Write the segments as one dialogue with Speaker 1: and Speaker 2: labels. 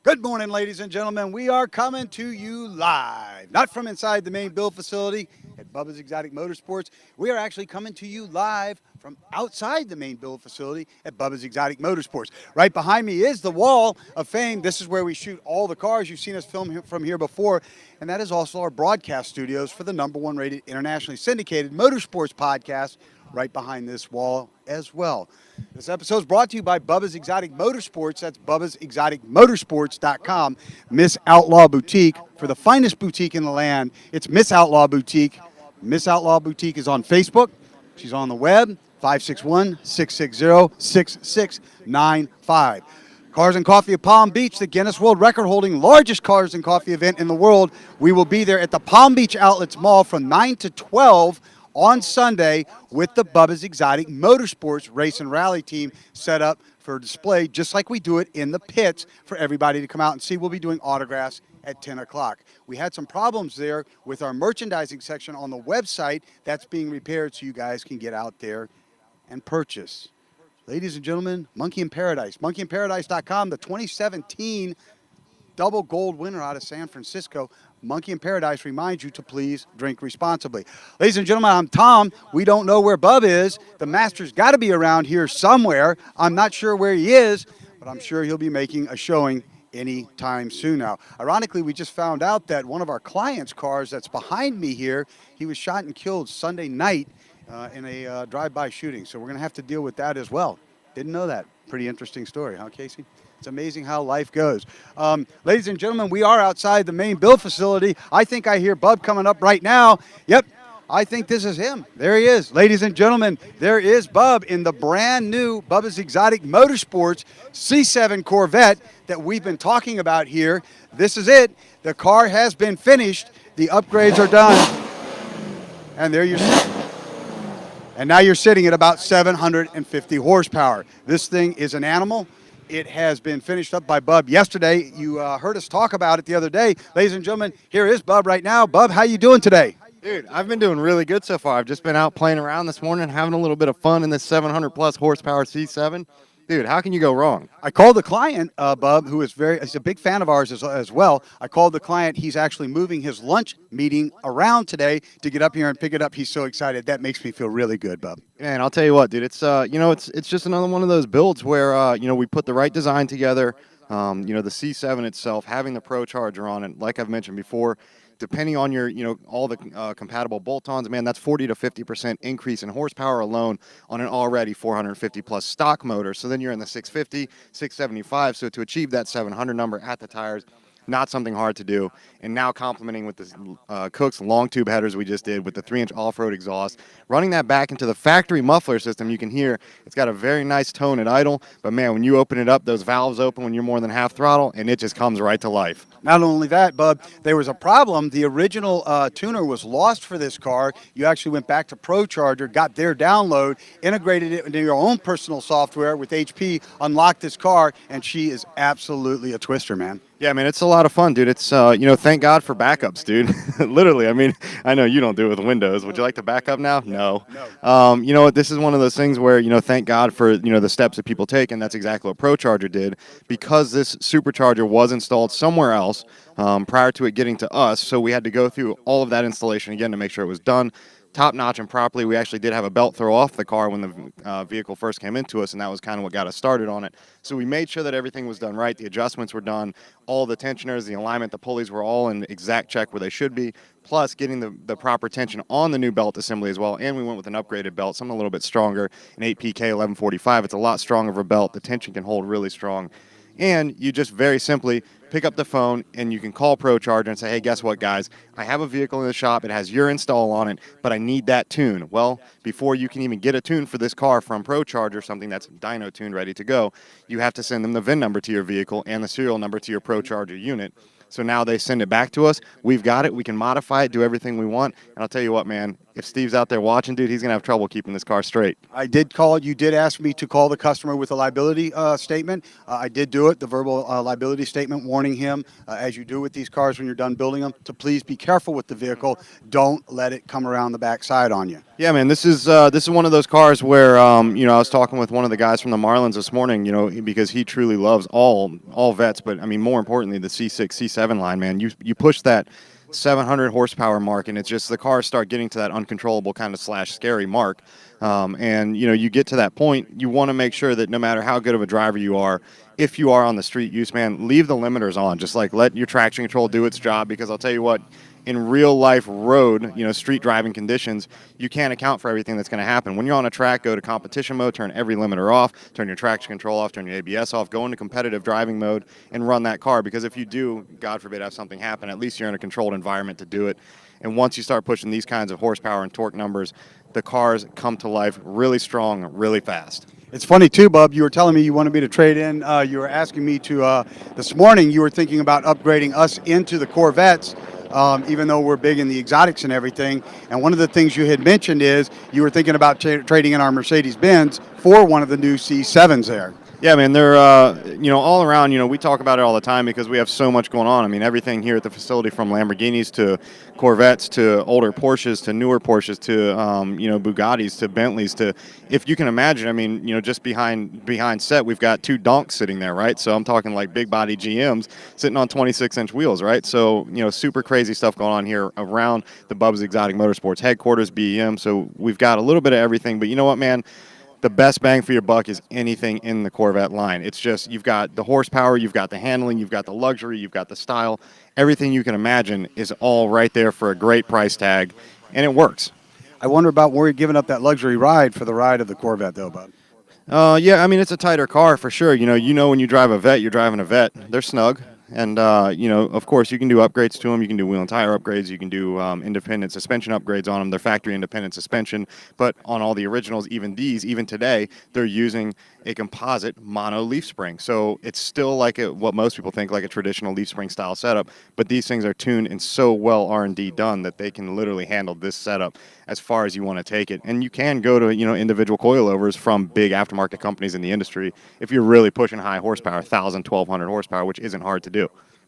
Speaker 1: Good morning, ladies and gentlemen. We are coming to you live, not from inside the main build facility at Bubba's Exotic Motorsports. We are actually coming to you live from outside the main build facility at Bubba's Exotic Motorsports. Right behind me is the Wall of Fame. This is where we shoot all the cars. You've seen us film from here before, and that is also our broadcast studios for the #1 rated internationally syndicated motorsports podcast right behind this wall as well. This episode is brought to you by Bubba's Exotic Motorsports. That's Bubba'sExoticMotorsports.com. Miss Outlaw Boutique, for the finest boutique in the land. It's Miss Outlaw Boutique. Miss Outlaw Boutique is on Facebook. She's on the web, 561-660-6695. Cars and Coffee of Palm Beach, the Guinness World Record holding largest cars and coffee event in the world. We will be there at the Palm Beach Outlets Mall from 9 to 12 on Sunday with the Bubba's Exotic Motorsports race and rally team set up for display, just like we do it in the pits for everybody to come out and see. We'll be doing autographs at 10 o'clock. We had some problems there with our merchandising section on the website. That's being repaired so you guys can get out there and purchase. Ladies and gentlemen, Monkey in Paradise. MonkeyInParadise.com, the 2017 double gold winner out of San Francisco. Monkey in Paradise reminds you to please drink responsibly. Ladies and gentlemen, I'm Tom. We don't know where Bub is. The master's got to be around here somewhere. I'm not sure where he is, but I'm sure he'll be making a showing anytime soon now. Ironically, we just found out that one of our clients' cars that's behind me here, he was shot and killed Sunday night in a drive-by shooting. So we're going to have to deal with that as well. Didn't know that. Pretty interesting story, huh, Casey? It's amazing how life goes. Ladies and gentlemen, we are outside the main build facility. I think I hear Bub coming up right now. Yep, I think this is him. There he is. Ladies and gentlemen, there is Bub in the brand new Bubba's Exotic Motorsports C7 Corvette that we've been talking about here. This is it. The car has been finished. The upgrades are done. And there you're sitting. And now you're sitting at about 750 horsepower. This thing is an animal. It has been finished up by Bub yesterday. You heard us talk about it the other day. Ladies and gentlemen, here is Bub right now. Bub, how you doing today?
Speaker 2: Dude, I've been doing really good so far. I've just been out playing around this morning, having a little bit of fun in this 700-plus horsepower C7. Dude, how can you go wrong?
Speaker 1: I called the client, Bub, who is he's a big fan of ours as well. I called the client. He's actually moving his lunch meeting around today to get up here and pick it up. He's so excited. That makes me feel really good, Bub.
Speaker 2: And I'll tell you what, dude, it's it's just another one of those builds where we put the right design together. The C7 itself, having the Pro Charger on it, like I've mentioned before, depending on your, all the compatible bolt-ons, man, that's 40 to 50% increase in horsepower alone on an already 450-plus stock motor. So then you're in the 650, 675. So to achieve that 700 number at the tires, not something hard to do. And now complementing with the Cook's long tube headers we just did with the 3-inch off-road exhaust, running that back into the factory muffler system, you can hear it's got a very nice tone at idle. But man, when you open it up, those valves open when you're more than half throttle, and it just comes right to life.
Speaker 1: Not only that, Bub, there was a problem. The original tuner was lost for this car. You actually went back to Pro Charger, got their download, integrated it into your own personal software with HP, unlocked this car, and she is absolutely a twister, man.
Speaker 2: Yeah, man, it's a lot of fun, dude. It's, thank God for backups, dude. Literally, I mean, I know you don't do it with Windows. Would you like to back up now? No. You know what, this is one of those things where, thank God for, the steps that people take, and that's exactly what Pro Charger did. Because this supercharger was installed somewhere else prior to it getting to us, so we had to go through all of that installation again to make sure it was done top-notch and properly. We actually did have a belt throw off the car when the vehicle first came into us, and that was kind of what got us started on it. So we made sure that everything was done right. The adjustments were done. All the tensioners, the alignment, the pulleys were all in exact check where they should be, plus getting the proper tension on the new belt assembly as well. And we went with an upgraded belt, something a little bit stronger, an 8PK 1145. It's a lot stronger of a belt. The tension can hold really strong. And you just very simply pick up the phone and you can call Pro Charger and say, hey, guess what, guys? I have a vehicle in the shop. It has your install on it, but I need that tune. Well, before you can even get a tune for this car from Pro Charger, something that's dyno tuned, ready to go, you have to send them the VIN number to your vehicle and the serial number to your Pro Charger unit. So now they send it back to us. We've got it. We can modify it, do everything we want. And I'll tell you what, man, if Steve's out there watching, dude, he's going to have trouble keeping this car straight.
Speaker 1: I did call. You did ask me to call the customer with a liability statement. I did do it, the verbal liability statement, warning him, as you do with these cars when you're done building them, to please be careful with the vehicle. Don't let it come around the backside on you.
Speaker 2: Yeah, man, this is one of those cars where you know, I was talking with one of the guys from the Marlins this morning, you know, because he truly loves all vets, but I mean, more importantly, the C6, C7 line, man. You push that 700 horsepower mark, and it's just the cars start getting to that uncontrollable kind of / scary mark. And you know, you get to that point, you want to make sure that no matter how good of a driver you are, if you are on the street use, man, leave the limiters on. Just like let your traction control do its job, because I'll tell you what, in real life road, you know, street driving conditions, you can't account for everything that's going to happen. When you're on a track, go to competition mode, turn every limiter off, turn your traction control off, turn your ABS off, go into competitive driving mode and run that car, because if you do, God forbid, have something happen, at least you're in a controlled environment to do it. And once you start pushing these kinds of horsepower and torque numbers, the cars come to life really strong, really fast.
Speaker 1: It's funny too, Bub. You were telling me you wanted me to trade in. You were asking me to, this morning, you were thinking about upgrading us into the Corvettes, even though we're big in the exotics and everything. And one of the things you had mentioned is you were thinking about trading in our Mercedes-Benz for one of the new C7s there.
Speaker 2: Yeah, man, they're, you know, all around, you know, we talk about it all the time because we have so much going on. I mean, everything here at the facility, from Lamborghinis to Corvettes to older Porsches to newer Porsches to, you know, Bugattis to Bentleys to, if you can imagine, I mean, you know, just behind set, we've got 2 donks sitting there, right? So I'm talking like big body GMs sitting on 26-inch wheels, right? So, you know, super crazy stuff going on here around the BUBBA'S Exotic Motorsports headquarters, BEM. So we've got a little bit of everything, but you know what, man? The best bang for your buck is anything in the Corvette line. It's just, you've got the horsepower, you've got the handling, you've got the luxury, you've got the style. Everything you can imagine is all right there for a great price tag, and it works.
Speaker 1: I wonder about where you're giving up that luxury ride for the ride of the Corvette, though, Bub.
Speaker 2: Yeah, I mean, it's a tighter car for sure. You know when you drive a Vet, you're driving a Vet. They're snug. And, you know, of course, you can do upgrades to them. You can do wheel and tire upgrades. You can do independent suspension upgrades on them. They're factory independent suspension. But on all the originals, even today, they're using a composite mono leaf spring. So it's still like what most people think, like a traditional leaf spring style setup. But these things are tuned and so well R&D done that they can literally handle this setup as far as you want to take it. And you can go to, you know, individual coilovers from big aftermarket companies in the industry if you're really pushing high horsepower, 1,000, 1,200 horsepower, which isn't hard to do.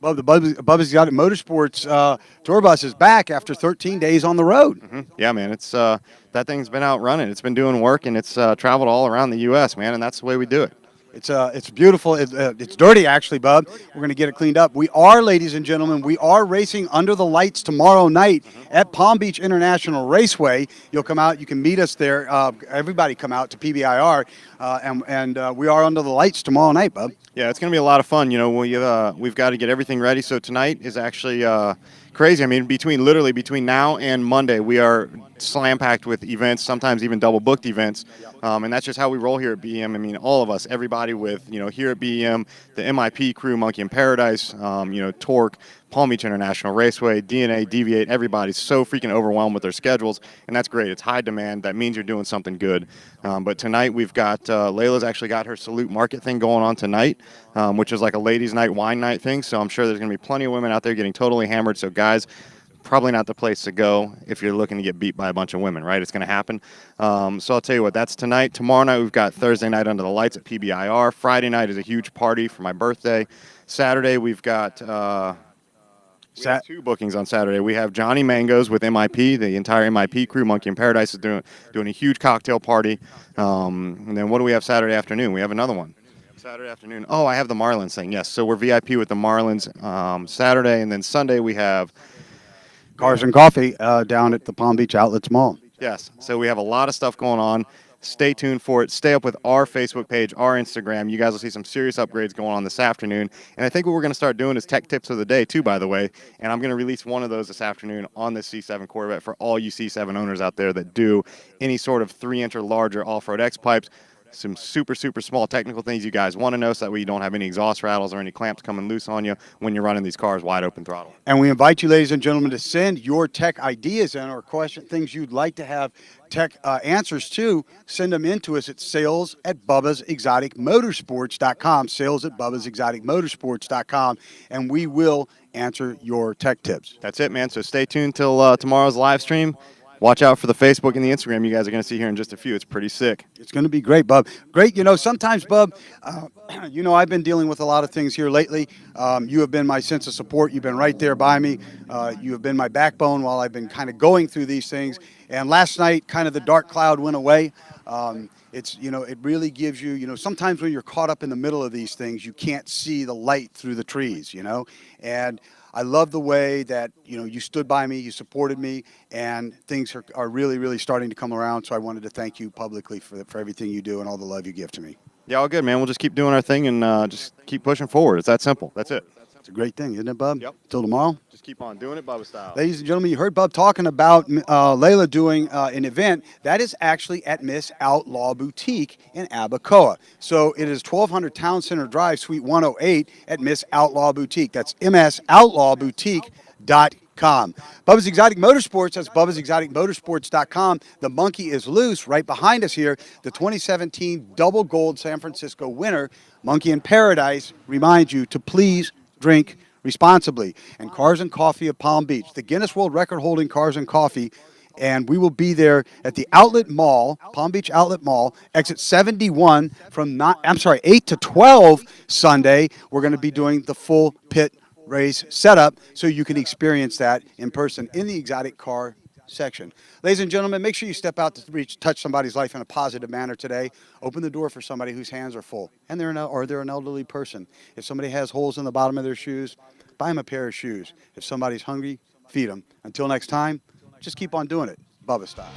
Speaker 1: Well, the BUBBA'S Exotic Motorsports tour bus is back after 13 days on the road.
Speaker 2: Mm-hmm. Yeah, man, it's that thing's been out running. It's been doing work, and it's traveled all around the U.S., man, and that's the way we do it.
Speaker 1: It's beautiful. It's dirty, actually, Bub. We're going to get it cleaned up. We are, ladies and gentlemen, we are racing under the lights tomorrow night at Palm Beach International Raceway. You'll come out. You can meet us there. Everybody come out to PBIR, and we are under the lights tomorrow night, Bub.
Speaker 2: Yeah, it's going to be a lot of fun. You know, we've got to get everything ready. So tonight is actually crazy. I mean, between now and Monday, we are slam-packed with events, sometimes even double-booked events. And that's just how we roll here at BEM. I mean, all of us, everybody with, you know, here at BEM, the MIP crew, Monkey in Paradise, you know, Torque, Palm Beach International Raceway, DNA, Deviate, everybody's so freaking overwhelmed with their schedules, and that's great. It's high demand. That means you're doing something good. But tonight we've got, Layla's actually got her Salute Market thing going on tonight, which is like a ladies' night, wine night thing. So I'm sure there's going to be plenty of women out there getting totally hammered. So guys, probably not the place to go if you're looking to get beat by a bunch of women, right? It's going to happen. So I'll tell you what, that's tonight. Tomorrow night we've got Thursday night under the lights at PBIR. Friday night is a huge party for my birthday. Saturday we've got... We have 2 bookings on Saturday. We have Johnny Mangoes with MIP. The entire MIP crew, Monkey in Paradise, is doing a huge cocktail party. And then what do we have Saturday afternoon? We have another one. Saturday afternoon. Oh, I have the Marlins thing. Yes, so we're VIP with the Marlins Saturday, and then Sunday we have
Speaker 1: Cars and Coffee down at the Palm Beach Outlets Mall.
Speaker 2: Yes, so we have a lot of stuff going on. Stay tuned for it. Stay up with our Facebook page, our Instagram. You guys will see some serious upgrades going on this afternoon. And I think what we're going to start doing is tech tips of the day, too, by the way. And I'm going to release one of those this afternoon on the C7 Corvette for all you C7 owners out there that do any sort of 3-inch or larger off-road X-pipes. Some super, super small technical things you guys want to know so that way you don't have any exhaust rattles or any clamps coming loose on you when you're running these cars wide open throttle.
Speaker 1: And we invite you, ladies and gentlemen, to send your tech ideas in or things you'd like to have tech answers to. Send them in to us at sales@BUBBA'sExoticMotorsports.com, sales@BUBBA'sExoticMotorsports.com, and we will answer your tech tips.
Speaker 2: That's it, man. So stay tuned till tomorrow's live stream. watch out for the Facebook and the Instagram you guys are going to see here in just a few. It's pretty sick.
Speaker 1: It's going to be great, Bub. Great. Sometimes, Bub, I've been dealing with a lot of things here lately. You have been my sense of support. You've been right there by me. You have been my backbone while I've been kind of going through these things. And last night, kind of the dark cloud went away. It really gives you, sometimes when you're caught up in the middle of these things, you can't see the light through the trees, and I love the way that, you stood by me, you supported me, and things are really, really starting to come around. So I wanted to thank you publicly for everything you do and all the love you give to me.
Speaker 2: Yeah, all good, man. We'll just keep doing our thing and just keep pushing forward. It's that simple. That's it.
Speaker 1: It's a great thing, isn't it, Bub?
Speaker 2: Yep.
Speaker 1: Till tomorrow.
Speaker 2: Just keep on doing it, Bubba style.
Speaker 1: Ladies and gentlemen, you heard Bub talking about Layla doing an event. That is actually at Miss Outlaw Boutique in Abacoa. So it is 1200 Town Center Drive, Suite 108 at Miss Outlaw Boutique. That's msoutlawnboutique.com. Bubba's Exotic Motorsports, that's Bubba'sExoticMotorsports.com. The monkey is loose right behind us here. The 2017 double gold San Francisco winner, Monkey in Paradise, reminds you to please drink responsibly. And Cars and Coffee of Palm Beach, the Guinness World Record holding Cars and Coffee. And we will be there at the Outlet Mall, Palm Beach Outlet Mall, exit 71 from 8 to 12 Sunday. We're going to be doing the full pit race setup so you can experience that in person in the exotic car section. Ladies and gentlemen, make sure you step out to touch somebody's life in a positive manner today. Open the door for somebody whose hands are full, and they're an elderly person. If somebody has holes in the bottom of their shoes, buy them a pair of shoes. If somebody's hungry, feed them. Until next time, just keep on doing it, Bubba style.